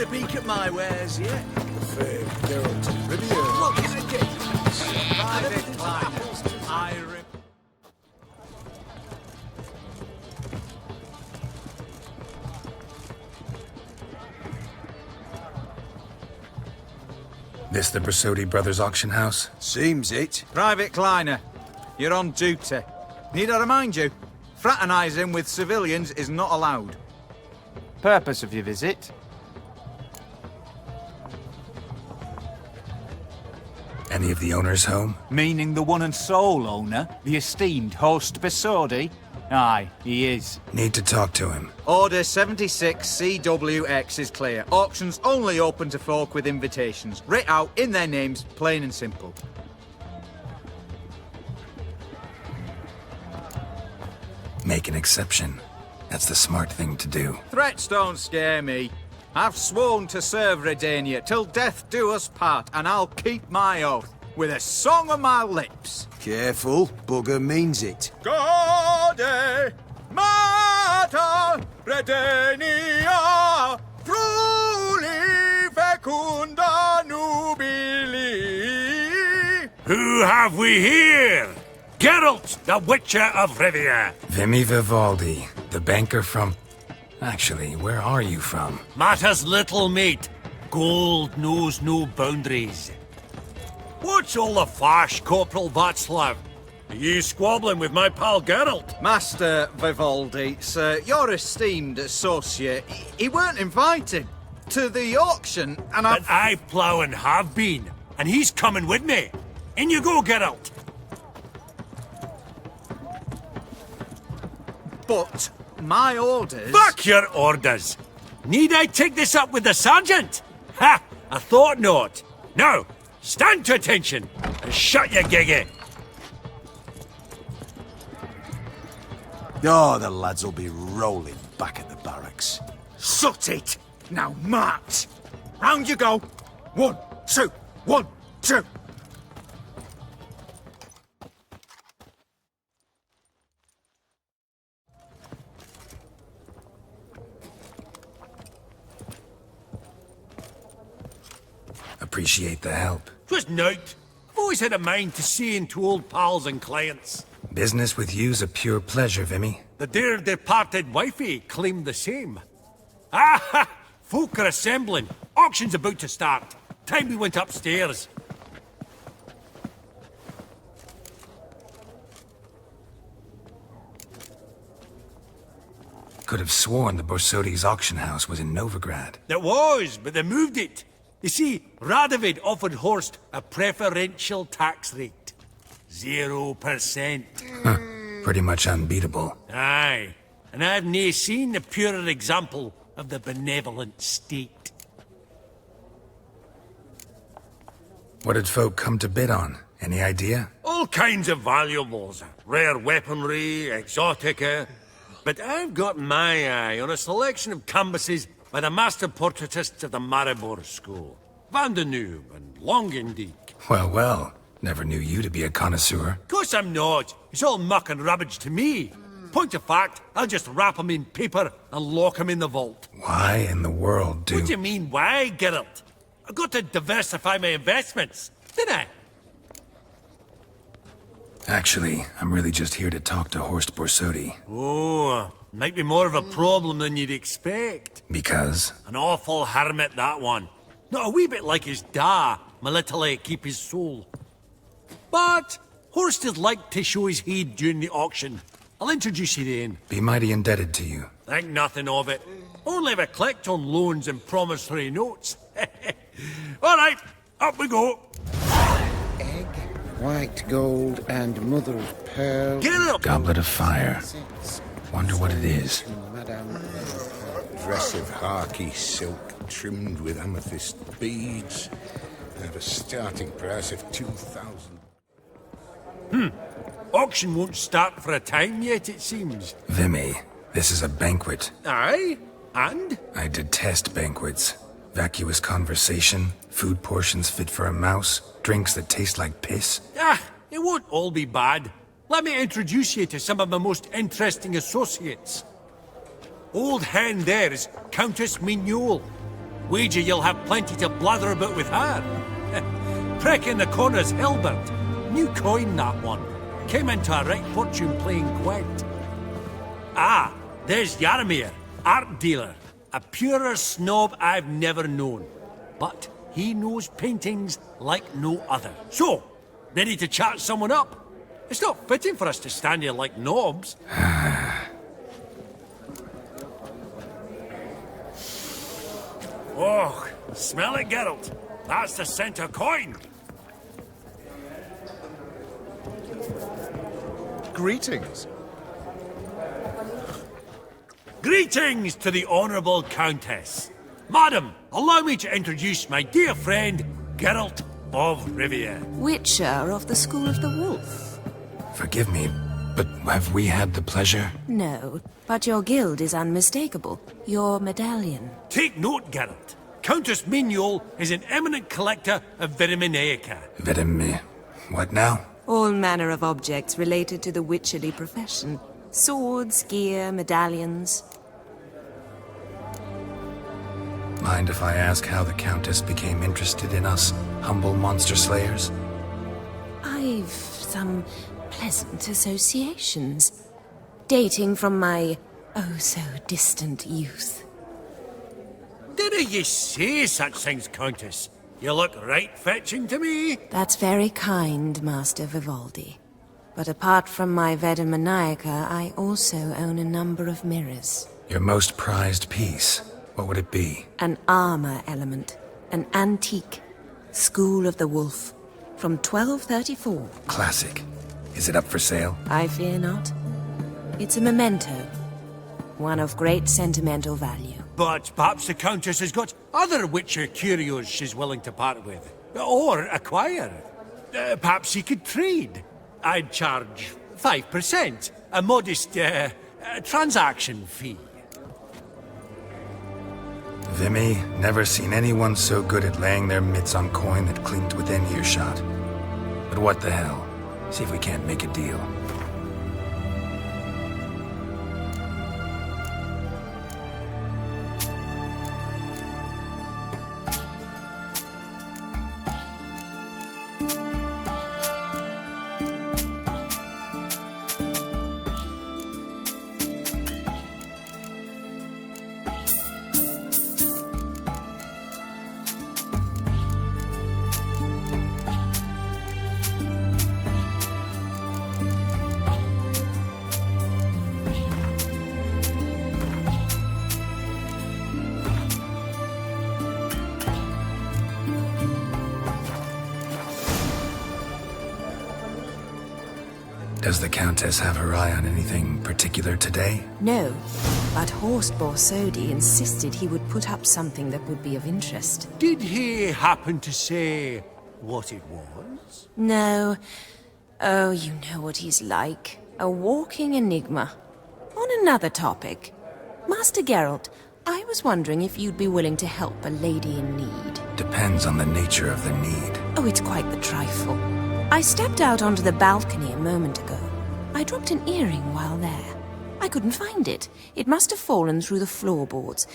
had a peek at my wares yet? The famed Geralt of Rivia. What can I get? Private client. This the Bersodi Brothers auction house? Seems it. Private Kleiner, you're on duty. Need I remind you, fraternising with civilians is not allowed. Purpose of your visit? Any of the owners home? Meaning the one and sole owner, the esteemed host Bersodi? Aye, he is. Need to talk to him. Order 76 CWX is clear. Auctions only open to folk with invitations. Writ out in their names, plain and simple. Make an exception. That's the smart thing to do. Threats don't scare me. I've sworn to serve Redania till death do us part, and I'll keep my oath with a song on my lips. Careful, bugger means it. Gode Mater Redania truly fecunda nubili. Who have we here? Geralt, the Witcher of Rivia. Vimy Vivaldi, the banker from... Actually, where are you from? Matters little, mate. Gold knows no boundaries. What's all the fash, Corporal Václav? Are you squabbling with my pal Geralt? Master Vivaldi, sir, your esteemed associate, he weren't invited to the auction, and But I plough and have been, and he's coming with me. In you go, Geralt. But my orders... Back your orders! Need I take this up with the sergeant? Ha! I thought not. Now, stand to attention and shut your giggy. Oh, the lads will be rolling back at the barracks. Sut it! Now march! Round you go! 1, 2, 1, 2! Appreciate the help. 'Twas nowt. I've always had a mind to see into old pals and clients. Business with you's a pure pleasure, Vimy. The dear departed wifey claimed the same. Ah! Folk are assembling. Auction's about to start. Time we went upstairs. Could have sworn the Borsodi's auction house was in Novigrad. It was, but they moved it. You see, Radovid offered Horst a preferential tax rate. 0%. Pretty much unbeatable. Aye, and I've nae seen a purer example of the benevolent state. What did folk come to bid on? Any idea? All kinds of valuables. Rare weaponry, exotica. But I've got my eye on a selection of canvases by the master portraitists of the Maribor School. Van de Noob and Longendijk. Well, well. Never knew you to be a connoisseur. Course I'm not. It's all muck and rubbish to me. Point of fact, I'll just wrap 'em in paper and lock 'em in the vault. Why in the world do... What do you mean, why, Geralt? I've got to diversify my investments, didn't I? Actually, I'm really just here to talk to Horst Borsodi. Oh, might be more of a problem than you'd expect. Because? An awful hermit, that one. Not a wee bit like his da, military keep his soul. But Horst would like to show his heed during the auction. I'll introduce you then. Be mighty indebted to you. Think nothing of it. Only if I collect on loans and promissory notes. All right, up we go. Egg, white gold, and mother of pearl. Get up! Goblet of fire. Wonder what it is. Madame. Dress of harky silk trimmed with amethyst beads. At a starting price of 2,000. Auction won't start for a time yet, it seems. Vimy, this is a banquet. Aye? And? I detest banquets. Vacuous conversation, food portions fit for a mouse, drinks that taste like piss. Ah, it won't all be bad. Let me introduce you to some of my most interesting associates. Old hen there is Countess Mignol. Wager you'll have plenty to blather about with her. Prick in the corner's Hilbert. New coin, that one. Came into a right fortune playing quaint. Ah, there's Yarmir, art dealer. A purer snob I've never known. But he knows paintings like no other. So, ready to chat someone up? It's not fitting for us to stand here like knobs. Oh, smell it, Geralt. That's the scent of coin. Greetings. Greetings to the Honourable Countess. Madam, allow me to introduce my dear friend, Geralt of Rivia. Witcher of the School of the Wolf. Forgive me, but have we had the pleasure? No, but your guild is unmistakable. Your medallion. Take note, Geralt. Countess Mignol is an eminent collector of Vitaminaica. What now? All manner of objects related to the witcherly profession. Swords, gear, medallions. Mind if I ask how the Countess became interested in us, humble monster slayers? I've some pleasant associations, dating from my oh-so-distant youth. Didn't you say such things, Countess? You look right fetching to me. That's very kind, Master Vivaldi. But apart from my Veda Maniaca, I also own a number of mirrors. Your most prized piece, what would it be? An armor element, an antique, School of the Wolf, from 1234. Classic. Is it up for sale? I fear not. It's a memento, one of great sentimental value. But perhaps the Countess has got other Witcher curios she's willing to part with. Or acquire. Perhaps he could trade. I'd charge 5%. A modest, transaction fee. Vimy, never seen anyone so good at laying their mitts on coin that clinked within earshot. But what the hell? See if we can't make a deal. Does the Countess have her eye on anything particular today? No, but Horst Borsodi insisted he would put up something that would be of interest. Did he happen to say what it was? No. Oh, you know what he's like. A walking enigma. On another topic. Master Geralt, I was wondering if you'd be willing to help a lady in need. Depends on the nature of the need. Oh, it's quite the trifle. I stepped out onto the balcony a moment ago. I dropped an earring while there. I couldn't find it. It must have fallen through the floorboards.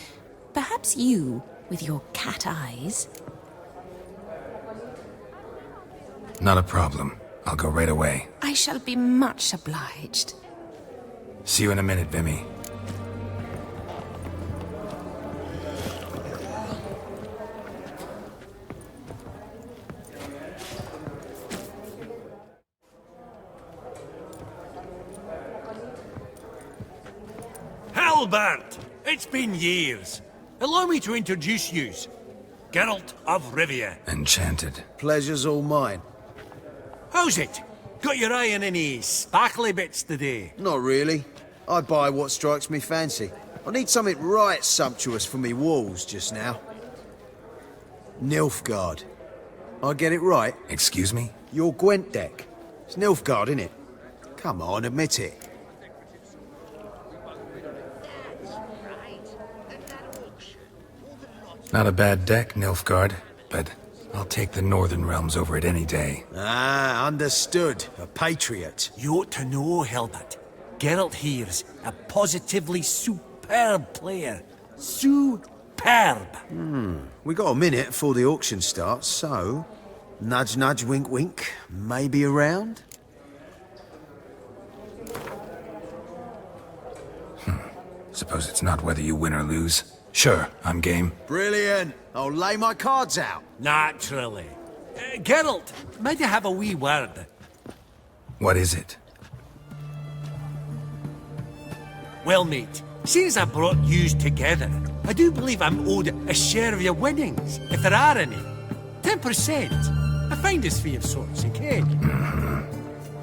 Perhaps you, with your cat eyes... Not a problem. I'll go right away. I shall be much obliged. See you in a minute, Vimy. Albert! It's been years. Allow me to introduce yous. Geralt of Rivia. Enchanted. Pleasure's all mine. How's it? Got your eye on any sparkly bits today? Not really. I buy what strikes me fancy. I need something right sumptuous for me walls just now. Nilfgaard. I get it right? Excuse me? Your Gwent deck. It's Nilfgaard, innit? Come on, admit it. Not a bad deck, Nilfgaard, but I'll take the Northern Realms over it any day. Ah, understood. A patriot. You ought to know, Hilbert. Geralt here's a positively superb player. Superb. superb. We got a minute before the auction starts, so... Nudge, nudge, wink, wink. Maybe around? Suppose it's not whether you win or lose. Sure, I'm game. Brilliant. I'll lay my cards out. Naturally. Geralt, might you have a wee word? What is it? Well, mate, seeing as I brought yous together, I do believe I'm owed a share of your winnings, if there are any. 10%. A finder's fee of sorts, you can.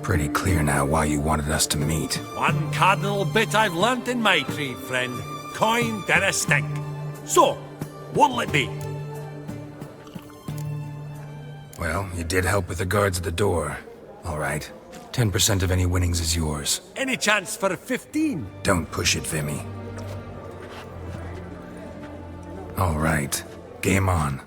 Pretty clear now why you wanted us to meet. One cardinal bit I've learnt in my trade, friend. Coin dinna stink. So, what'll it be? Well, you did help with the guards at the door. All right. 10% of any winnings is yours. Any chance for a 15? Don't push it, Vimy. All right. Game on.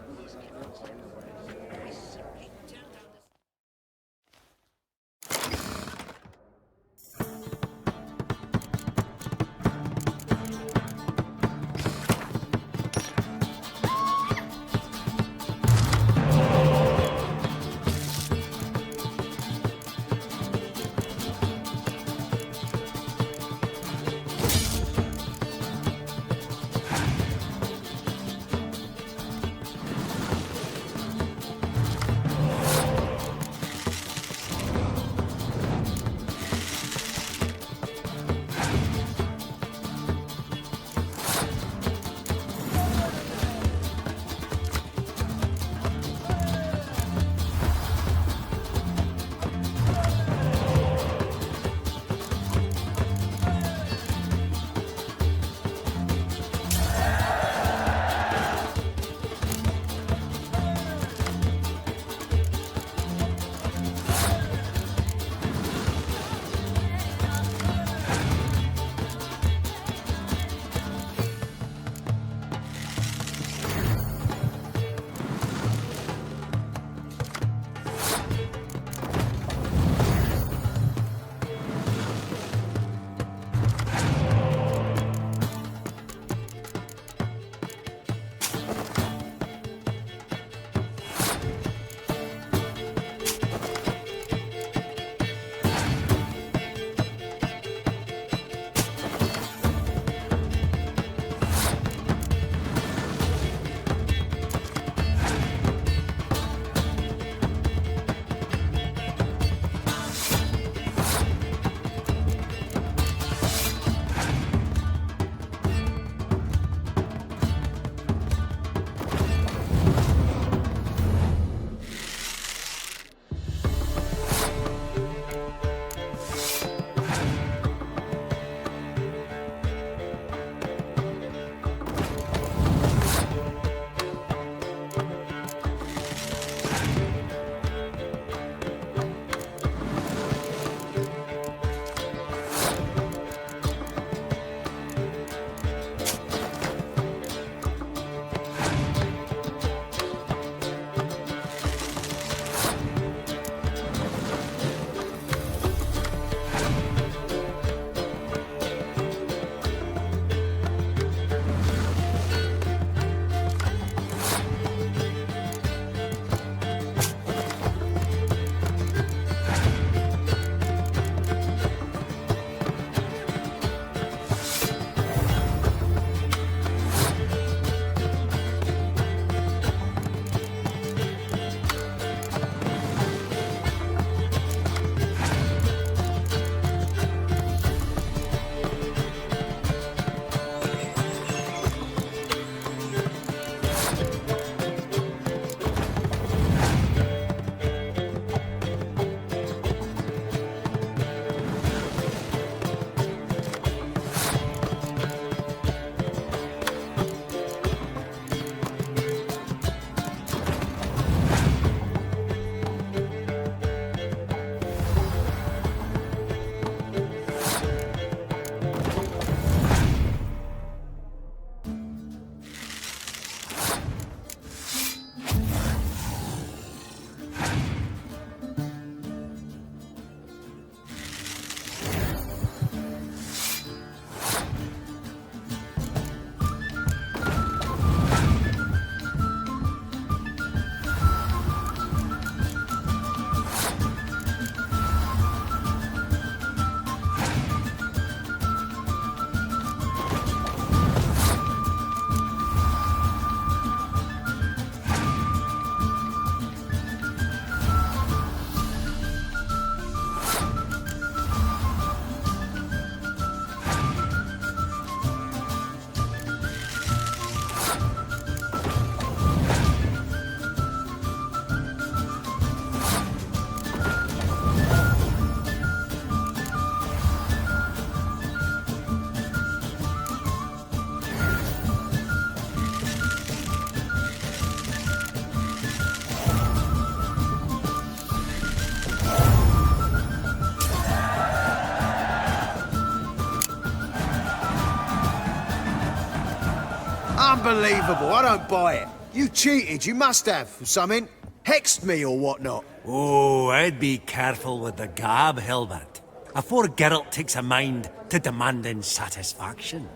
Unbelievable, I don't buy it. You cheated, you must have, or something. Hexed me or whatnot. Oh, I'd be careful with the gab, Hilbert. Afore Geralt takes a mind to demanding satisfaction.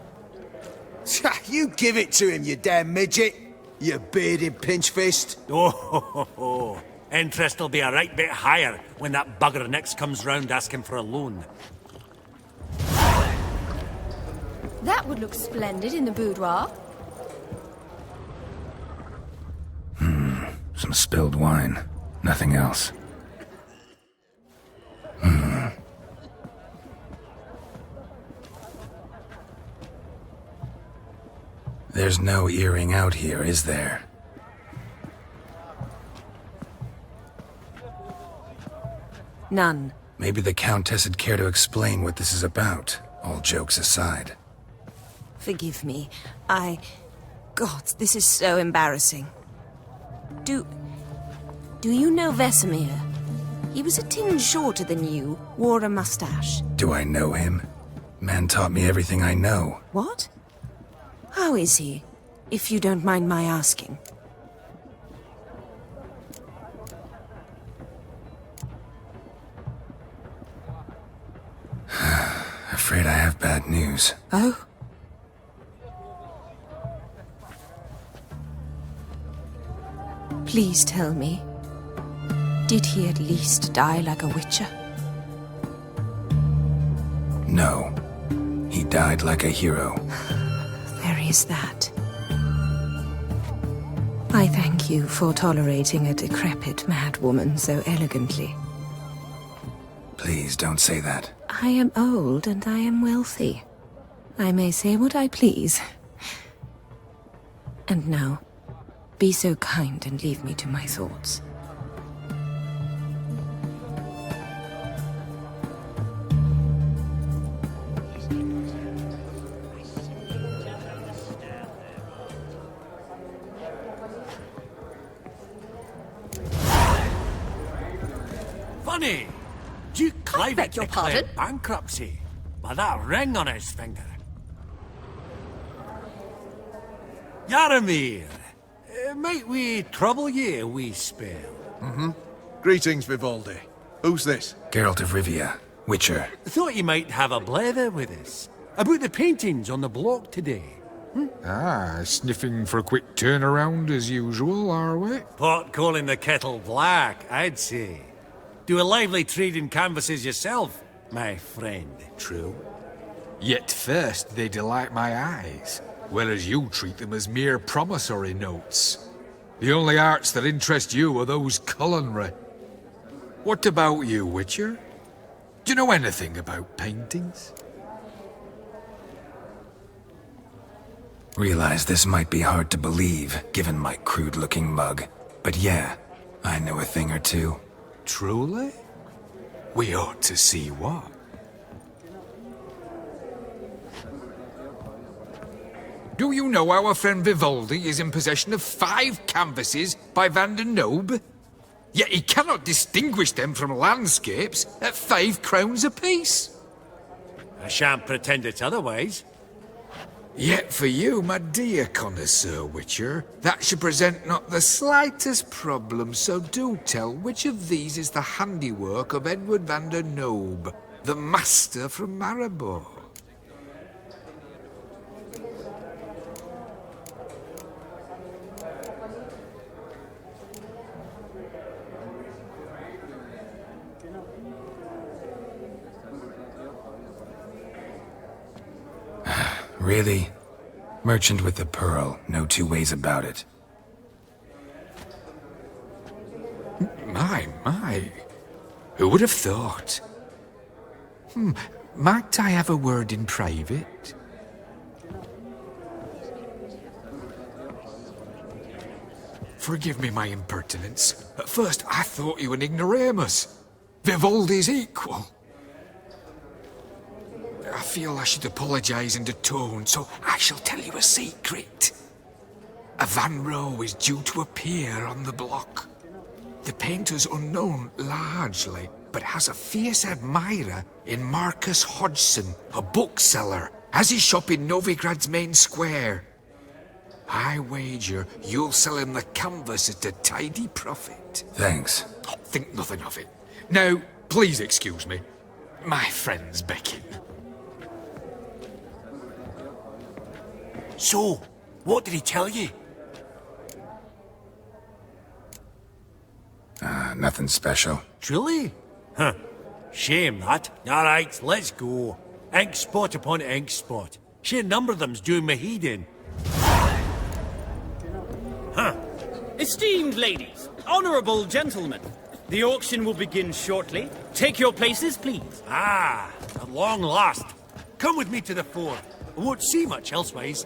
You give it to him, you damn midget. You bearded pinchfist. Oh, interest will be a right bit higher when that bugger next comes round asking for a loan. That would look splendid in the boudoir. Some spilled wine. Nothing else. There's no earring out here, is there? None. Maybe the Countess would care to explain what this is about, all jokes aside. Forgive me. God, this is so embarrassing. Do you know Vesemir? He was a tinge shorter than you, wore a mustache. Do I know him? Man taught me everything I know. What? How is he, if you don't mind my asking? Afraid I have bad news. Oh? Please tell me. Did he at least die like a witcher? No. He died like a hero. There is that. I thank you for tolerating a decrepit madwoman so elegantly. Please don't say that. I am old and I am wealthy. I may say what I please. And now, be so kind and leave me to my thoughts. Funny! Duke Clive beg your declared pardon? bankruptcy by that ring on his finger. Yaramir, might we trouble ye a wee spell? Greetings, Vivaldi. Who's this? Geralt of Rivia, Witcher. Thought you might have a blether with us about the paintings on the block today. Ah, sniffing for a quick turnaround as usual, are we? Pot calling the kettle black, I'd say. Do a lively trade in canvases yourself, my friend. True. Yet first they delight my eyes, whereas you treat them as mere promissory notes. The only arts that interest you are those culinary. What about you, Witcher? Do you know anything about paintings? Realize this might be hard to believe, given my crude-looking mug. But yeah, I know a thing or two. Truly? We ought to see what. Do you know our friend Vivaldi is in possession of 5 canvases by Van der Nobe? Yet he cannot distinguish them from landscapes at 5 crowns apiece. I shan't pretend it's otherwise. Yet for you, my dear connoisseur Witcher, that should present not the slightest problem, so do tell which of these is the handiwork of Edward van der Nobe, the master from Maribor. Really? Merchant with the pearl, no two ways about it. My. Who would have thought? Might I have a word in private? Forgive me my impertinence. At first I thought you an ignoramus. Vivaldi's equal. I feel I should apologize and atone, so I shall tell you a secret. A Van Rowe is due to appear on the block. The painter's unknown, largely, but has a fierce admirer in Marcus Hodgson, a bookseller, has his shop in Novigrad's main square. I wager you'll sell him the canvas at a tidy profit. Thanks. Think nothing of it. Now, please excuse me. My friend's becking. So, what did he tell you? Nothing special. Truly? Huh. Shame that. Alright, let's go. Ink spot upon ink spot. Sheer number of them's doing my head in. Huh. Esteemed ladies, honourable gentlemen, the auction will begin shortly. Take your places, please. Ah, at long last. Come with me to the fore. I won't see much elsewise.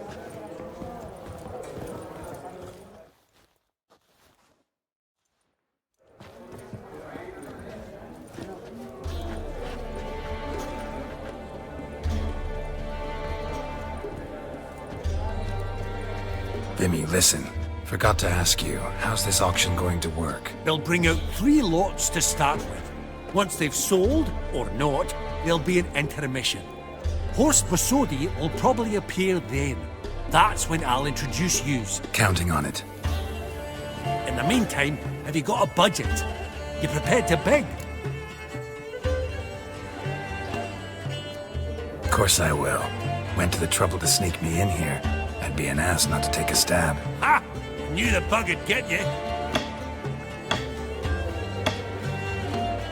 Vimy, listen. Forgot to ask you, how's this auction going to work? They'll bring out 3 lots to start with. Once they've sold, or not, there'll be an intermission. Horst Basodi will probably appear then. That's when I'll introduce yous. Counting on it. In the meantime, have you got a budget? You prepared to bid? Of course I will. Went to the trouble to sneak me in here. I'd be an ass not to take a stab. Ha! Knew the bug would get you.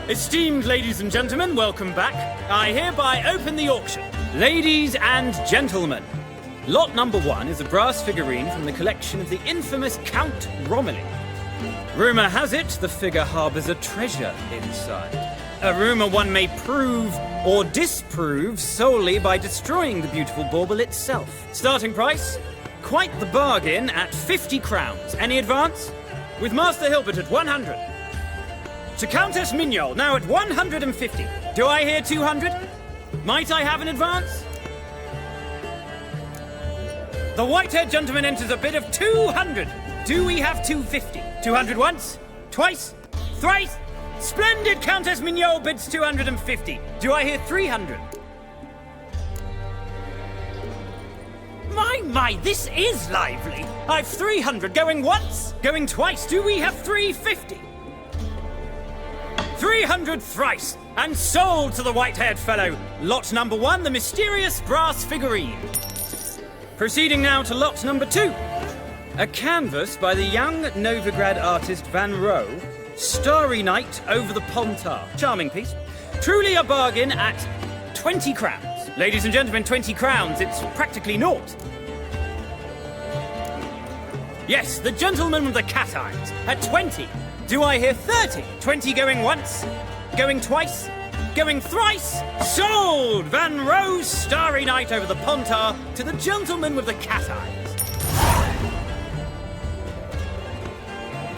Esteemed ladies and gentlemen, welcome back. I hereby open the auction. Ladies and gentlemen, lot number 1 is a brass figurine from the collection of the infamous Count Romilly. Rumour has it the figure harbours a treasure inside. A rumour one may prove or disprove solely by destroying the beautiful bauble itself. Starting price? Quite the bargain at 50 crowns. Any advance? With Master Hilbert at 100. To Countess Mignol, now at 150. Do I hear 200? Might I have an advance? The white-haired gentleman enters a bid of 200. Do we have 250? 200 once? Twice? Thrice? Splendid! Countess Mignol bids 250. Do I hear 300? My, this is lively. I've 300 going once, going twice. Do we have 350? 300 thrice, and sold to the white-haired fellow. Lot number 1, the mysterious brass figurine. Proceeding now to lot number 2. A canvas by the young Novigrad artist Van Rohe, Starry Night over the Pontar. Charming piece. Truly a bargain at 20 crowns. Ladies and gentlemen, 20 crowns, it's practically naught. Yes, the gentleman with the cat eyes at 20. Do I hear 30? 20 going once, going twice, going thrice. Sold! Van Rohe's Starry Night over the Pontar to the gentleman with the cat eyes.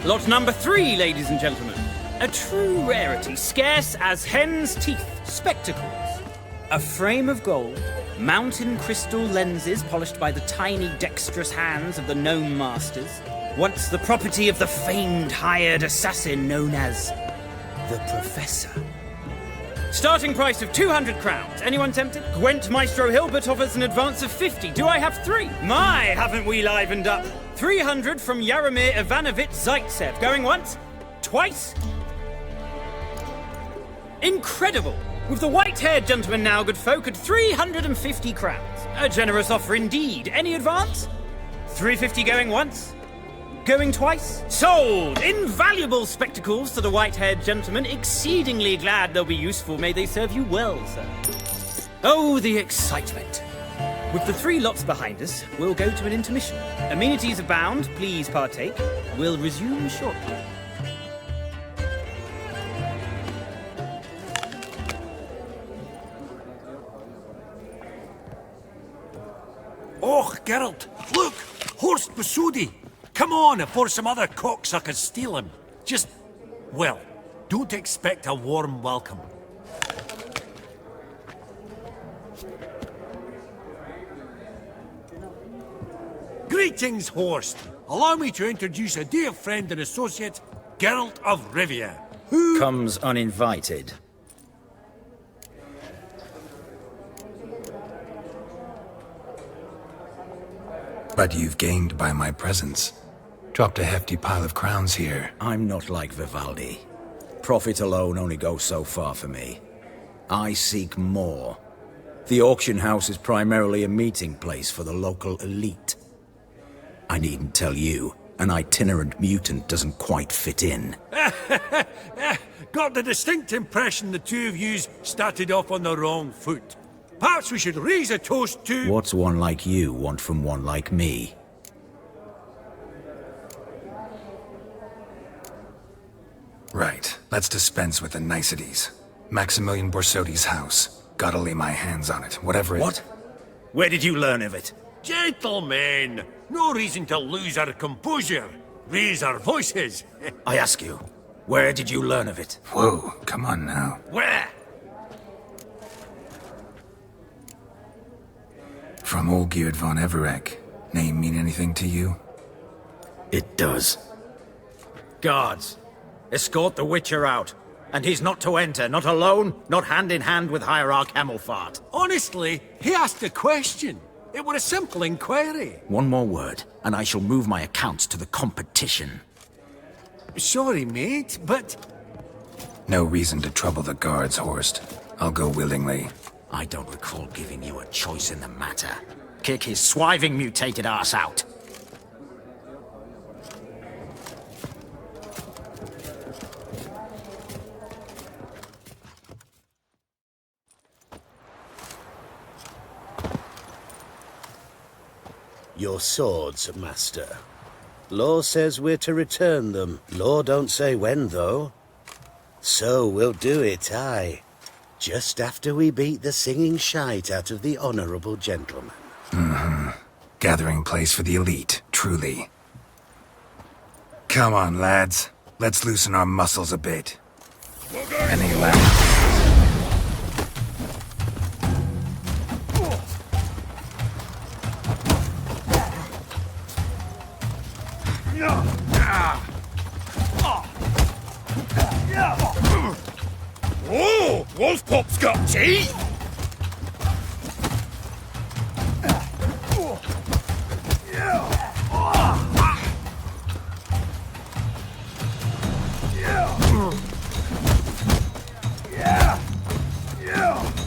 Lot number 3, ladies and gentlemen. A true rarity, scarce as hen's teeth. Spectacles. A frame of gold, mountain crystal lenses polished by the tiny dexterous hands of the gnome masters. Once the property of the famed hired assassin known as the Professor. Starting price of 200 crowns. Anyone tempted? Gwent Maestro Hilbert offers an advance of 50. Do I have 3? My, haven't we livened up? 300 from Yaromir Ivanovich Zaitsev. Going once? Twice? Incredible! With the white-haired gentleman now, good folk, at 350 crowns. A generous offer indeed. Any advance? 350 going once? Going twice? Sold! Invaluable spectacles to the white-haired gentleman. Exceedingly glad they'll be useful. May they serve you well, sir. Oh, the excitement. With the 3 lots behind us, we'll go to an intermission. Amenities abound. Please partake. We'll resume shortly. Oh, Geralt, look! Horst Basodi! Come on, before some other cocksuckers steal him. Just, well, don't expect a warm welcome. Greetings, Horst. Allow me to introduce a dear friend and associate, Geralt of Rivia. Who comes uninvited? But you've gained by my presence. Dropped a hefty pile of crowns here. I'm not like Vivaldi. Profit alone only goes so far for me. I seek more. The auction house is primarily a meeting place for the local elite. I needn't tell you, an itinerant mutant doesn't quite fit in. Got the distinct impression the two of yous started off on the wrong foot. Perhaps we should raise a toast to... What's one like you want from one like me? Right, let's dispense with the niceties. Maximilian Borsodi's house. Gotta lay my hands on it, whatever it... What? Where did you learn of it? Gentlemen, no reason to lose our composure. Raise our voices. I ask you, where did you learn of it? Whoa, come on now. Where? From Olgierd von Everek. Name mean anything to you? It does. Guards, escort the Witcher out. And he's not to enter, not alone, not hand in hand with Hierarch Hemelfart. Honestly, he asked a question. It were a simple inquiry. One more word, and I shall move my accounts to the competition. Sorry, mate, but... No reason to trouble the guards, Horst. I'll go willingly. I don't recall giving you a choice in the matter. Kick his swiving mutated ass out. Your swords, master. Law says we're to return them. Law don't say when, though. So we'll do it, aye. Just after we beat the singing shite out of the honourable gentleman. Mm-hmm. Gathering place for the elite, truly. Come on, lads. Let's loosen our muscles a bit. Any lads? Oh, Wolf Pop's got teeth!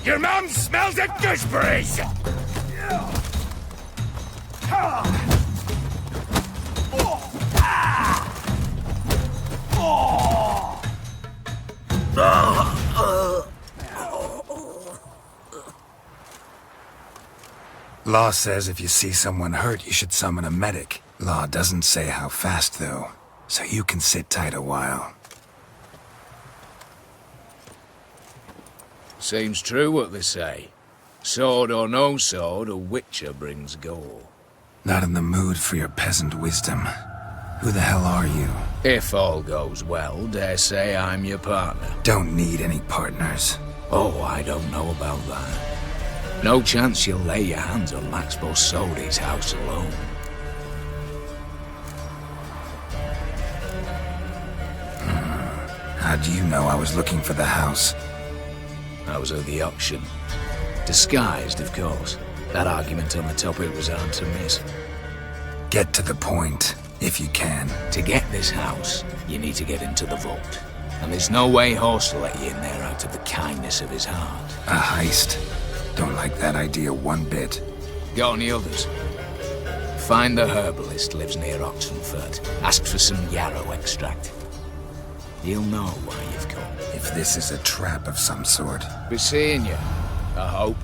Your mum smells of gooseberries! Law says if you see someone hurt, you should summon a medic. Law doesn't say how fast, though, so you can sit tight a while. Seems true what they say. Sword or no sword, a witcher brings gore. Not in the mood for your peasant wisdom. Who the hell are you? If all goes well, dare say I'm your partner. Don't need any partners. Oh, I don't know about that. No chance you'll lay your hands on Max Borsodi's house alone. How do you know I was looking for the house? I was at the auction. Disguised, of course. That argument on the topic was hard to miss. Get to the point, if you can. To get this house, you need to get into the vault. And there's no way Horst will let you in there out of the kindness of his heart. A heist? Don't like that idea one bit. Got any others? Find the herbalist lives near Oxenfurt. Ask for some yarrow extract. He'll know why you've come. If this is a trap of some sort. Be seeing you, I hope.